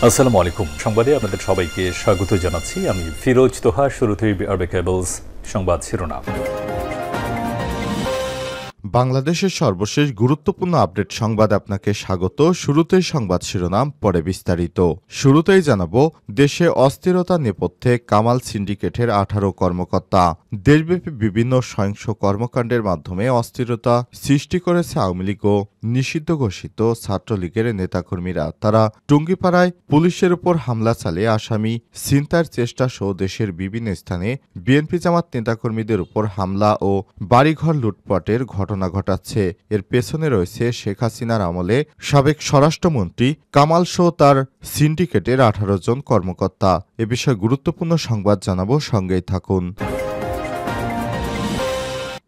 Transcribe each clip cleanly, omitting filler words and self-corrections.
আসসালামু আলাইকুম। সংবাদে আপনাদের সবাইকে স্বাগত জানাচ্ছি। আমি ফিরোজ তোহা। শুরুতেই আরবে কেবলস সংবাদ শিরোনাম। বাংলাদেশের সর্বশেষ গুরুত্বপূর্ণ আপডেট সংবাদ আপনাকে স্বাগত। শুরুতেই সংবাদ শিরোনাম, পরে বিস্তারিত। শুরুতেই জানাবো, দেশে অস্থিরতা নেপথ্যে কামাল সিন্ডিকেটের 18 কর্মকর্তা। দেশব্যাপী বিভিন্ন সহিংস কর্মকাণ্ডের মাধ্যমে অস্থিরতা সৃষ্টি করেছে আওয়ামী লীগ ও নিষিদ্ধ ঘোষিত ছাত্রলীগের নেতাকর্মীরা। তারা টুঙ্গিপাড়ায় পুলিশের উপর হামলা চালিয়ে আসামি ছিনতাইয়ের চেষ্টা সহ দেশের বিভিন্ন স্থানে বিএনপি জামাত নেতাকর্মীদের উপর হামলা ও বাড়িঘর লুটপাটের ঘটনা ঘটাচ্ছে। এর পেছনে রয়েছে শেখ হাসিনার আমলে সাবেক স্বরাষ্ট্রমন্ত্রী কামাল সহ তার সিন্ডিকেটের 18 জন কর্মকর্তা। এ বিষয়ে গুরুত্বপূর্ণ সংবাদ জানাবো, সঙ্গেই থাকুন।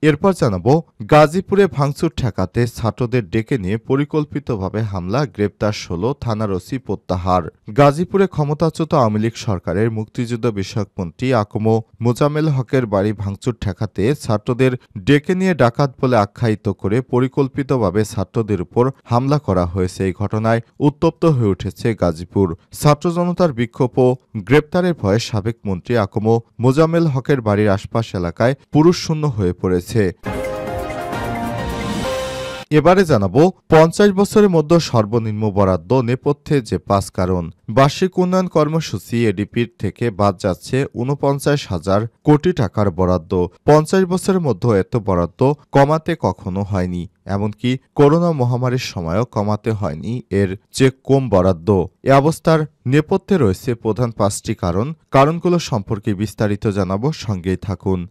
এরপর জানাবো, গাজীপুরে ভাঙচুর ঠেকাতে ছাত্রদের ডেকে নিয়ে পরিকল্পিতভাবে হামলা, গ্রেপ্তার 16 থানার ওসি প্রত্যাহার। গাজীপুরে ক্ষমতাচ্যুত আওয়ামী লীগ সরকারের মুক্তিযুদ্ধ বিষয়ক মন্ত্রী আকম মোজাম্মেল হকের বাড়ি ভাঙচুর ঠেকাতে ছাত্রদের ডেকে নিয়ে ডাকাত বলে আখ্যায়িত করে পরিকল্পিতভাবে ছাত্রদের উপর হামলা করা হয়েছে। এই ঘটনায় উত্তপ্ত হয়ে উঠেছে গাজীপুর। ছাত্র জনতার বিক্ষোভ ও গ্রেপ্তারের ভয়ে সাবেক মন্ত্রী আকম মোজাম্মেল হকের বাড়ির আশপাশ এলাকায় পুরুষশূন্য হয়ে পড়েছে। এবারে জানাবো, 50 বছরের মধ্যে সর্বনিম্ন বরাদ্দ নেপথ্যে যে 5 কারণ। বার্ষিক উন্নয়ন কর্মসূচি এডিপির থেকে বাদ যাচ্ছে 49,000 কোটি টাকার বরাদ্দ। 50 বছরের মধ্যে এত বরাদ্দ কমাতে কখনো হয়নি, এমনকি করোনা মহামারীর সময়ও কমাতে হয়নি এর চেয়ে কম বরাদ্দ। এ অবস্থার নেপথ্যে রয়েছে প্রধান 5টি কারণ। কারণগুলো সম্পর্কে বিস্তারিত জানাবো, সঙ্গেই থাকুন।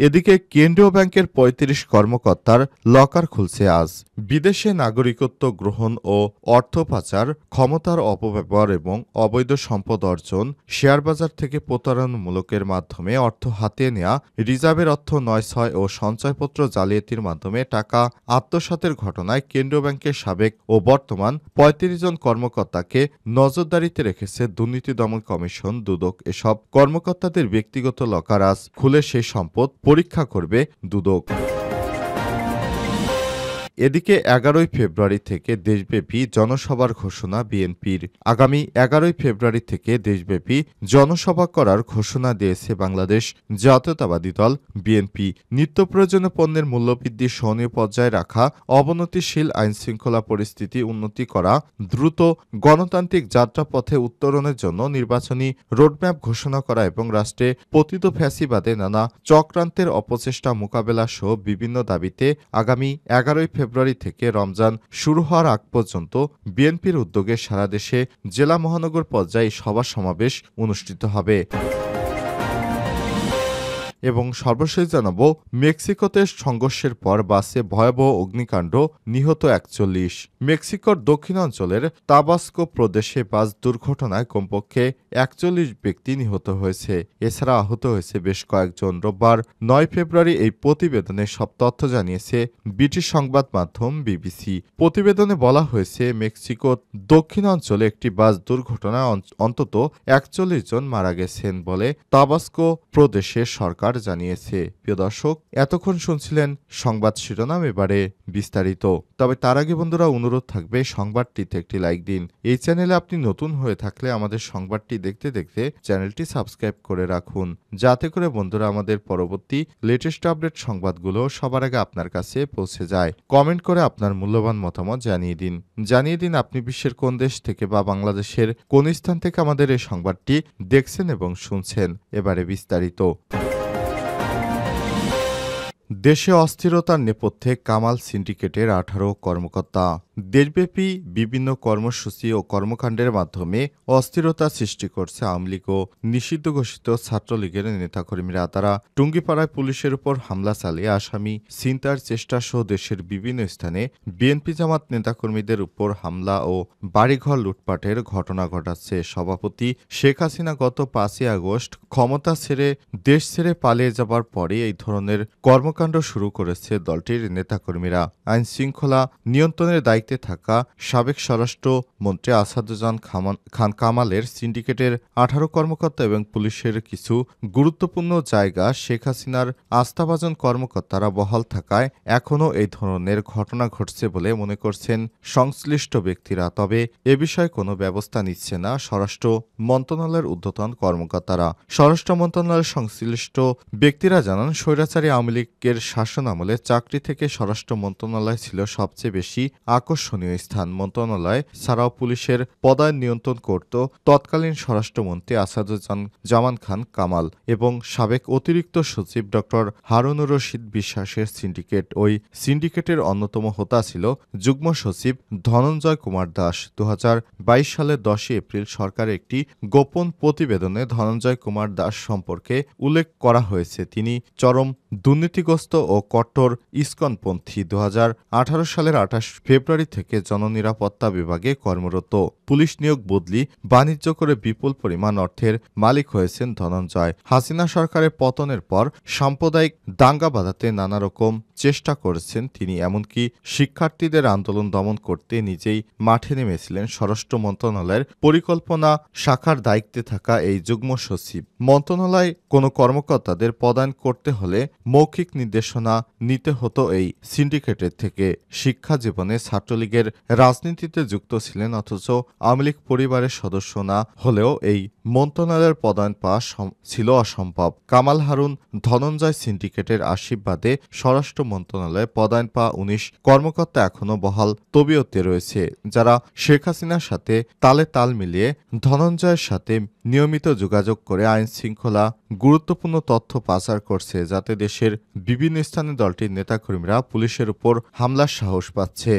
এদিকে কেন্দ্রীয় ব্যাংকের 35 কর্মকর্তার লকার খুলছে আজ। বিদেশে নাগরিকত্ব গ্রহণ ও অর্থ পাচার, ক্ষমতার অপব্যবহার এবং অবৈধ সম্পদ অর্জন, শেয়ারবাজার থেকে প্রতারণামূলকের মাধ্যমে অর্থ হাতিয়ে নেওয়া, রিজার্ভের অর্থ 9-6 ও সঞ্চয়পত্র জালিয়াতির মাধ্যমে টাকা আত্মসাতের ঘটনায় কেন্দ্রীয় ব্যাংকের সাবেক ও বর্তমান 35 জন কর্মকর্তাকে নজরদারিতে রেখেছে দুর্নীতি দমন কমিশন দুদক। এসব কর্মকর্তাদের ব্যক্তিগত লকার আজ খুলে সেই সম্পদ পরীক্ষা করবে দুদক। এদিকে 11 ফেব্রুয়ারি থেকে দেশব্যাপী জনসভার ঘোষণা বিএনপির। আগামী 11 ফেব্রুয়ারি থেকে দেশব্যাপী জনসভা করার ঘোষণা দিয়েছে বাংলাদেশ জাতীয়তাবাদী দল বিএনপি। নিত্য প্রয়োজনীয় পণ্যের মূল্যবৃদ্ধি সহনীয় পর্যায়ে রাখা, অবনতিশীল আইনশৃঙ্খলা পরিস্থিতি উন্নতি করা, দ্রুত গণতান্ত্রিক যাত্রাপথে উত্তরণের জন্য নির্বাচনী রোডম্যাপ ঘোষণা করা এবং রাষ্ট্রে পতিত ফ্যাসিবাদে নানা চক্রান্তের অপচেষ্টা মোকাবেলা সহ বিভিন্ন দাবিতে আগামী 11 ফেব্রুয়ারি থেকে রমজান শুরু হওয়ার আগ পর্যন্ত বিএনপির উদ্যোগে সারা দেশে জেলা মহানগর পর্যায়ে সভা সমাবেশ অনুষ্ঠিত হবে। এবং সর্বশেষ জানাবো, মেক্সিকোতে সংঘর্ষের পর বাসে ভয়াবহ অগ্নিকাণ্ড, নিহত 41। মেক্সিকোর দক্ষিণাঞ্চলের তাবাস্কো প্রদেশে বাস দুর্ঘটনায় কমপক্ষে 41 ব্যক্তি নিহত হয়েছে। এছাড়া আহত হয়েছে বেশ কয়েকজন। রোববার 9 ফেব্রুয়ারি এই প্রতিবেদনে সব তথ্য জানিয়েছে ব্রিটিশ সংবাদ মাধ্যম বিবিসি। প্রতিবেদনে বলা হয়েছে, মেক্সিকোর দক্ষিণাঞ্চলে একটি বাস দুর্ঘটনায় অন্তত 41 জন মারা গেছেন বলে তাবাস্কো প্রদেশের সরকার জানিয়েছে। প্রিয় দর্শক, এতক্ষণ শুনছিলেন সংবাদ শিরোনাম, এবারে বিস্তারিত। তবে তার আগে বন্ধুরা, অনুরোধ থাকবে সংবাদটিতে একটি লাইক দিন। এই চ্যানেলে আপনি নতুন হয়ে থাকলে আমাদের সংবাদটি দেখতে দেখতে চ্যানেলটি সাবস্ক্রাইব করে রাখুন, যাতে করে বন্ধুরা আমাদের পরবর্তী লেটেস্ট আপডেট সংবাদগুলো সবার আগে আপনার কাছে পৌঁছে যায়। কমেন্ট করে আপনার মূল্যবান মতামত জানিয়ে দিন আপনি বিশ্বের কোন দেশ থেকে বা বাংলাদেশের কোন স্থান থেকে আমাদের এই সংবাদটি দেখছেন এবং শুনছেন। এবারে বিস্তারিত। দেশে অস্থিরতার নেপথ্যে কামাল সিন্ডিকেটের 18 কর্মকর্তা। দেশব্যাপী বিভিন্ন কর্মসূচি ও কর্মকাণ্ডের মাধ্যমে অস্থিরতা সৃষ্টি করছে আওয়ামী লীগ ও নিষিদ্ধ ঘোষিত ছাত্রলীগের নেতাকর্মীরা। তারা টুঙ্গিপাড়ায় পুলিশের উপর হামলা চালিয়ে আসামি ছিনতাইয়ের চেষ্টা সহ দেশের বিভিন্ন স্থানে বিএনপি জামাত নেতাকর্মীদের উপর হামলা ও বাড়িঘর লুটপাটের ঘটনা ঘটাচ্ছে। সভাপতি শেখ হাসিনা গত 5ই আগস্ট ক্ষমতা ছেড়ে দেশ ছেড়ে পালিয়ে যাবার পরে এই ধরনের কর্মকাণ্ড শুরু করেছে দলটির নেতাকর্মীরা। আইন শৃঙ্খলা নিয়ন্ত্রণের দায়িত্ব দায়িত্বে থাকা সাবেক স্বরাষ্ট্রমন্ত্রী আসাদুজ্জামান খান কামালের সিন্ডিকেটের ১৮ কর্মকর্তা এবং পুলিশের কিছু গুরুত্বপূর্ণ জায়গা শেখ হাসিনার আস্থাভাজন কর্মকর্তারা বহাল থাকায় এখনও এই ধরনের ঘটনা ঘটছে বলে মনে করছেন সংশ্লিষ্ট ব্যক্তিরা। তবে এ বিষয়ে কোনো ব্যবস্থা নিচ্ছে না স্বরাষ্ট্র মন্ত্রণালয়ের ঊর্ধ্বতন কর্মকর্তারা। স্বরাষ্ট্র মন্ত্রণালয়ের সংশ্লিষ্ট ব্যক্তিরা জানান, স্বৈরাচারী আওয়ামী লীগের শাসনামলে চাকরি থেকে স্বরাষ্ট্র মন্ত্রণালয় ছিল সবচেয়ে বেশি আকর্ষণীয় স্থান। মন্ত্রণালয় ছাড়াও পুলিশের পদায়ন নিয়ন্ত্রণ করত তৎকালীন স্বরাষ্ট্রমন্ত্রী আসাদুজ্জামান খান কামাল এবং সাবেক অতিরিক্ত সচিব ড হারুনুর রশিদ বিশ্বাসের সিন্ডিকেট। ওই সিন্ডিকেটের অন্যতম হোতা ছিল যুগ্ম সচিব ধনঞ্জয় কুমার দাস। ২০২২ সালের ১০ এপ্রিল সরকারের একটি গোপন প্রতিবেদনে ধনঞ্জয় কুমার দাস সম্পর্কে উল্লেখ করা হয়েছে, তিনি চরম দুর্নীতিগ্রস্ত ও কট্টর ইসকনপন্থী। ২০১৮ সালের ২৮ ফেব্রুয়ারি থেকে জননিরাপত্তা বিভাগে কর্মরত। পুলিশ নিয়োগ বদলি, বাণিজ্য করে বিপুল পরিমাণ অর্থের মালিক হয়েছেন ধনঞ্জয়। হাসিনা সরকারের পতনের পর সাম্প্রদায়িক দাঙ্গা বাঁধাতে নানা রকম চেষ্টা করেছেন তিনি। এমনকি শিক্ষার্থীদের আন্দোলন দমন করতে নিজেই মাঠে নেমেছিলেন। স্বরাষ্ট্র মন্ত্রণালয়ের পরিকল্পনা শাখার দায়িত্বে থাকা এই যুগ্ম সচিব। মন্ত্রণালয় কোনো কর্মকর্তাদের পদায়ন করতে হলে মৌখিক নির্দেশনা নিতে হতো এই সিন্ডিকেটের থেকে। শিক্ষা জীবনে ছাত্রলীগের রাজনীতিতে যুক্ত ছিলেন অথচ আওয়ামী লীগ পরিবারের সদস্য না হলেও এই মন্ত্রণালয়ের পদায়ন পাওয়া ছিল অসম্ভব। কামাল হারুন ধনঞ্জয় সিন্ডিকেটের আশীর্বাদে স্বরাষ্ট্র মন্ত্রণালয়ে পদায়ন পাওয়া ১৯ কর্মকর্তা এখনও বহাল তবিয়তে রয়েছে, যারা শেখ হাসিনার সাথে তালে তাল মিলিয়ে ধনঞ্জয়ের সাথে নিয়মিত যোগাযোগ করে আইন শৃঙ্খলা গুরুত্বপূর্ণ তথ্য পাচার করছে, যাতে দেশের বিভিন্ন স্থানে দলটির নেতাকর্মীরা পুলিশের উপর হামলার সাহস পাচ্ছে।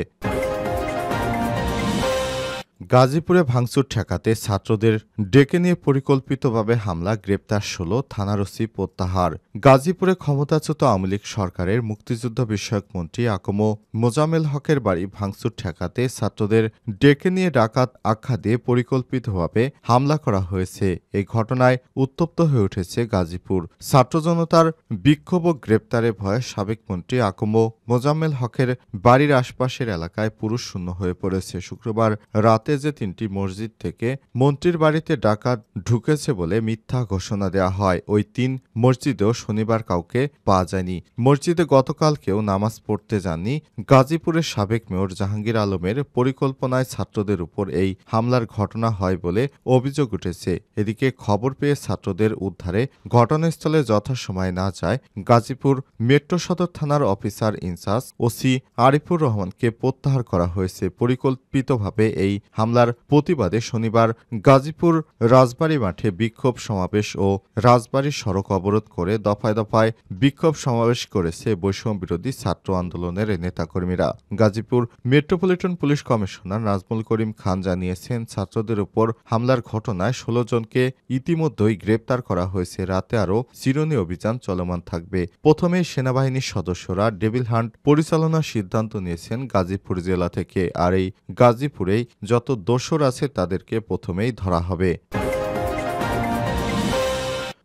গাজীপুরে ভাঙচুর ঠেকাতে ছাত্রদের ডেকে নিয়ে পরিকল্পিতভাবে হামলা, গ্রেপ্তার ১৬, থানার ওসি প্রত্যাহার। গাজীপুরে ক্ষমতাচ্যুত আওয়ামী লীগ সরকারের মুক্তিযুদ্ধ বিষয়ক মন্ত্রী আকম মোজাম্মেল হকের বাড়ি ভাঙচুর ঠেকাতে ছাত্রদের ডেকে নিয়ে ডাকাত আখ্যা দিয়ে পরিকল্পিতভাবে হামলা করা হয়েছে। এই ঘটনায় উত্তপ্ত হয়ে উঠেছে গাজীপুর। ছাত্র জনতার বিক্ষোভ ও গ্রেপ্তারে ভয়ে সাবেক মন্ত্রী আকম মোজাম্মেল হকের বাড়ির আশপাশের এলাকায় পুরুষ শূন্য হয়ে পড়েছে। শুক্রবার রাতে যে ৩টি মসজিদ থেকে মন্ত্রীর বাড়িতে ডাকাত ঢুকেছে বলে মিথ্যা ঘোষণা দেওয়া হয়, ওই ৩ মসজিদেও শনিবার কাউকে পাওয়া যায়নি। মসজিদে গতকাল কেউ নামাজ পড়তে যাননি। গাজীপুরের সাবেক মেয়র জাহাঙ্গীর আলমের পরিকল্পনায় ছাত্রদের উপর এই হামলার ঘটনা হয় বলে অভিযোগ উঠেছে। এদিকে খবর পেয়ে ছাত্রদের উদ্ধারে ঘটনাস্থলে যথাসময়ে না যায় গাজীপুর মেট্রো সদর থানার অফিসার ইনচার্জ ওসি আরিফুর রহমানকে প্রত্যাহার করা হয়েছে। পরিকল্পিতভাবে এই হামলার প্রতিবাদে শনিবার গাজীপুর রাজবাড়ী মাঠে বিক্ষোভ সমাবেশ ও রাজবাড়ী সড়ক অবরোধ করে দফায় দফায় বিক্ষোভ সমাবেশ করেছে বৈষম্য বিরোধী ছাত্র আন্দোলনের নেতাকর্মীরা। Gazipur metropolitan police commissioner Nazmul Karim Khan জানিয়েছেন, ছাত্রদের উপর হামলার ঘটনায় ১৬ জনকে ইতিমধ্যেই গ্রেপ্তার করা হয়েছে। রাতে আরও চিরুনি অভিযান চলমান থাকবে। প্রথমেই সেনাবাহিনীর সদস্যরা ডেভিল হান্ট পরিচালনার সিদ্ধান্ত নিয়েছেন গাজীপুর জেলা থেকে। আর এই গাজীপুরেই যত দোসর আছে তাদেরকে প্রথমেই ধরা হবে।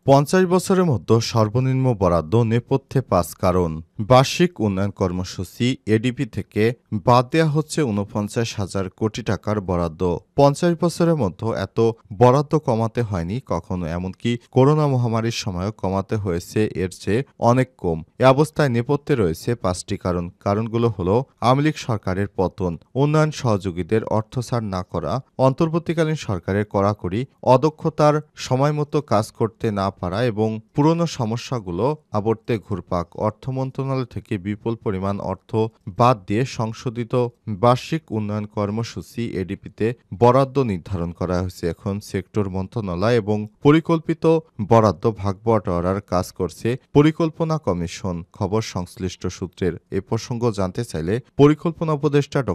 ৫০ বছরের মধ্যে সর্বনিম্ন বরাদ্দ নেপথ্যে ৫ কারণ। বার্ষিক উন্নয়ন কর্মসূচি এডিপি থেকে বাদ দেওয়া হচ্ছে ৪৯,০০০ কোটি টাকার বরাদ্দ। ৫০ বছরের মধ্যে এত বরাদ্দ কমাতে হয়নি কখনো, এমনকি করোনা মহামারীর সময়ও কমাতে হয়েছে এর চেয়ে অনেক কম। এ অবস্থায় নেপথ্যে রয়েছে ৫টি কারণ। কারণগুলো হলো আওয়ামী লীগ সরকারের পতন, উন্নয়ন সহযোগীদের অর্থ-ছাড় না করা, অন্তর্বর্তীকালীন সরকারের কড়াকড়ি, অদক্ষতার সময়মতো কাজ করতে না পারা এবং পুরনো সমস্যাগুলো আবর্তে ঘুরপাক। অর্থ মন্ত্রণালয় থেকে বিপুল পরিমাণ অর্থ বাদ দিয়ে সংশোধিত বার্ষিক উন্নয়ন কর্মসূচি এডিপিতে বরাদ্দ নির্ধারণ করা হয়েছে। এখন সেক্টর মন্ত্রণালয় এবং পরিকল্পিত বরাদ্দ ভাগ-বটোয়ারার কাজ করছে পরিকল্পনা কমিশন। খবর সংশ্লিষ্ট সূত্রের। এ প্রসঙ্গ জানতে চাইলে পরিকল্পনা উপদেষ্টা ড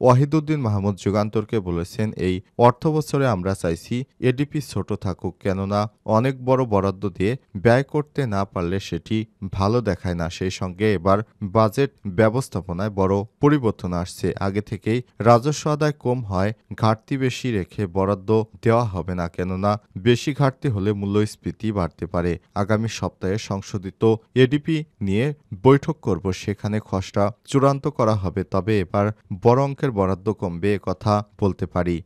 ওয়াহিদুদ্দিন মাহমুদ যুগান্তরকে বলেছেন, এই অর্থবছরে আমরা চাইছি এডিপি ছোট থাকুক, কেননা অনেক বড় বরাদ্দ দিয়ে ব্যয় করতে না পারলে সেটি ভালো দেখায় না। সেই সঙ্গে এবার বাজেট ব্যবস্থাপনায় বড় পরিবর্তন আসছে। আগে থেকেই রাজস্ব আদায় কম হয় ঘাটতি বেশি রেখে বরাদ্দ দেওয়া হবে না, কেননা বেশি ঘাটতি হলে মূল্যস্ফীতি বাড়তে পারে। আগামী সপ্তাহে সংশোধিত এডিপি নিয়ে বৈঠক করব, সেখানে খসড়া চূড়ান্ত করা হবে। তবে এবার বড় অঙ্কের বরাদ্দ কমবে, কথা বলতে পারি।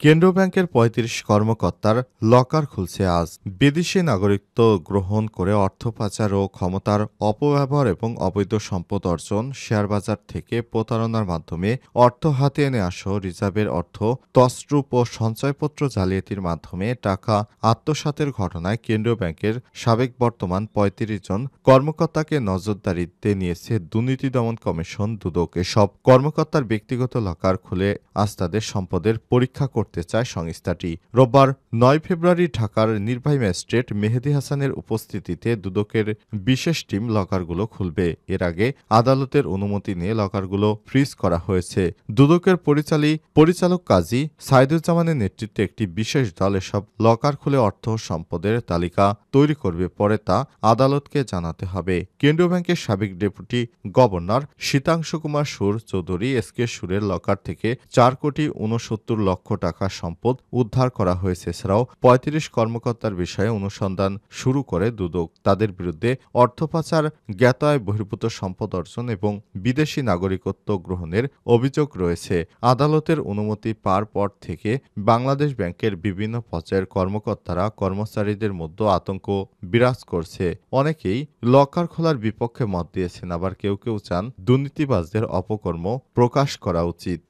কেন্দ্রীয় ব্যাংকের ৩৫ কর্মকর্তার লকার খুলছে আজ। বিদেশি নাগরিকত্ব গ্রহণ করে অর্থ পাচার ও ক্ষমতার অপব্যবহার এবং অবৈধ সম্পদ অর্জন, শেয়ারবাজার থেকে প্রতারণার মাধ্যমে অর্থ হাতে এনে আসা, রিজার্ভের অর্থ তছরূপ ও সঞ্চয়পত্র জালিয়াতির মাধ্যমে টাকা আত্মসাতের ঘটনায় কেন্দ্রীয় ব্যাংকের সাবেক বর্তমান ৩৫ জন কর্মকর্তাকে নজরদারিতে নিয়েছে দুর্নীতি দমন কমিশন দুদক। এসব কর্মকর্তার ব্যক্তিগত লকার খুলে আজ তাদের সম্পদের পরীক্ষা করতে চায় সংস্থাটি। রোববার ৯ ফেব্রুয়ারি ঢাকার নির্বাহী ম্যাজিস্ট্রেট মেহেদী হাসানের উপস্থিতিতে দুদকের বিশেষ টিম লকারগুলো খুলবে। এর আগে আদালতের অনুমতি নিয়ে লকারগুলো ফ্রিজ করা হয়েছে। দুদকের পরিচালক কাজী সাইদুজ্জামানের নেতৃত্বে একটি বিশেষ দল এসব লকার খুলে অর্থ সম্পদের তালিকা তৈরি করবে, পরে তা আদালতকে জানাতে হবে। কেন্দ্রীয় ব্যাংকের সাবেক ডেপুটি গভর্নর শীতাংশু কুমার সুর চৌধুরী এসকে সুরের লকার থেকে ৪,৬৯,০০,০০,০০০ টাকা সম্পদ উদ্ধার করা হয়েছে। এছাড়াও ৩৫ কর্মকর্তার বিষয়ে অনুসন্ধান শুরু করে দুদক। তাদের বিরুদ্ধে অর্থ পাচার, জ্ঞাত আয় বহির্ভূত সম্পদ অর্জন এবং বিদেশি নাগরিকত্ব গ্রহণের অভিযোগ রয়েছে। আদালতের অনুমতি পাওয়ার পর থেকে বাংলাদেশ ব্যাংকের বিভিন্ন পর্যায়ের কর্মকর্তারা কর্মচারীদের মধ্যে আতঙ্ক বিরাজ করছে। অনেকেই লকার খোলার বিপক্ষে মত দিয়েছেন, আবার কেউ কেউ চান দুর্নীতিবাজদের অপকর্ম প্রকাশ করা উচিত।